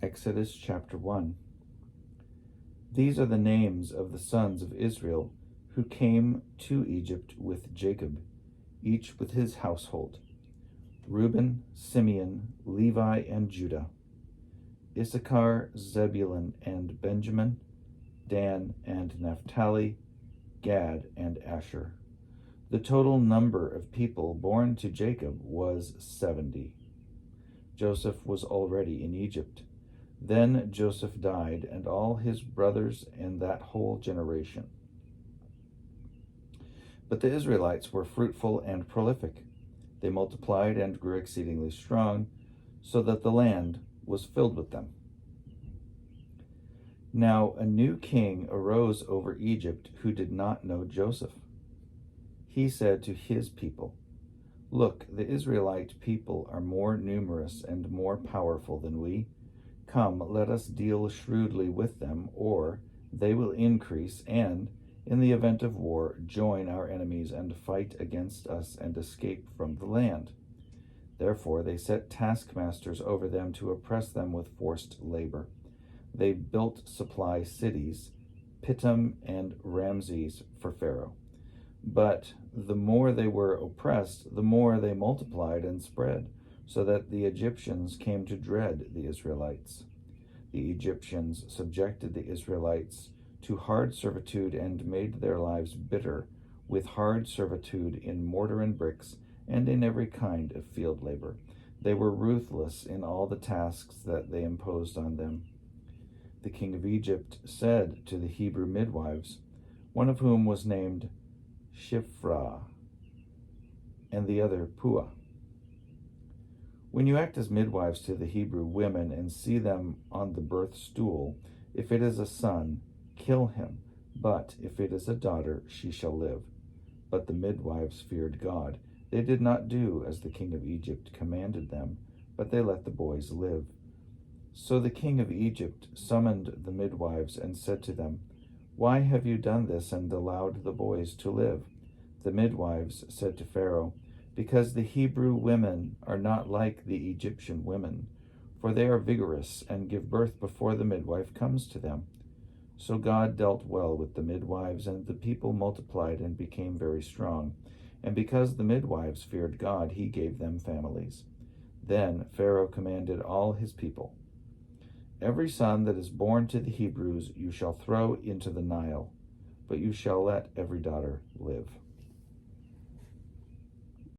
Exodus chapter 1. These are the names of the sons of Israel who came to Egypt with Jacob, each with his household: Reuben, Simeon, Levi, and Judah; Issachar, Zebulun, and Benjamin; Dan and Naphtali; Gad and Asher. The total number of people born to Jacob was 70. Joseph was already in Egypt. Then Joseph died, and all his brothers and that whole generation. But the Israelites were fruitful and prolific. They multiplied and grew exceedingly strong, so that the land was filled with them. Now a new king arose over Egypt who did not know Joseph. He said to his people, "Look, the Israelite people are more numerous and more powerful than we. Come, let us deal shrewdly with them, or they will increase and, in the event of war, join our enemies and fight against us and escape from the land." Therefore they set taskmasters over them to oppress them with forced labor. They built supply cities, Pithom and Ramses, for Pharaoh. But the more they were oppressed, the more they multiplied and spread, so that the Egyptians came to dread the Israelites. The Egyptians subjected the Israelites to hard servitude and made their lives bitter with hard servitude in mortar and bricks and in every kind of field labor. They were ruthless in all the tasks that they imposed on them. The king of Egypt said to the Hebrew midwives, one of whom was named Shiphrah and the other Puah, "When you act as midwives to the Hebrew women and see them on the birth stool, if it is a son, kill him, but if it is a daughter, she shall live." But the midwives feared God. They did not do as the king of Egypt commanded them, but they let the boys live. So the king of Egypt summoned the midwives and said to them, "Why have you done this and allowed the boys to live?" The midwives said to Pharaoh, "Because the Hebrew women are not like the Egyptian women, for they are vigorous and give birth before the midwife comes to them." So God dealt well with the midwives, and the people multiplied and became very strong. And because the midwives feared God, he gave them families. Then Pharaoh commanded all his people, "Every son that is born to the Hebrews you shall throw into the Nile, but you shall let every daughter live."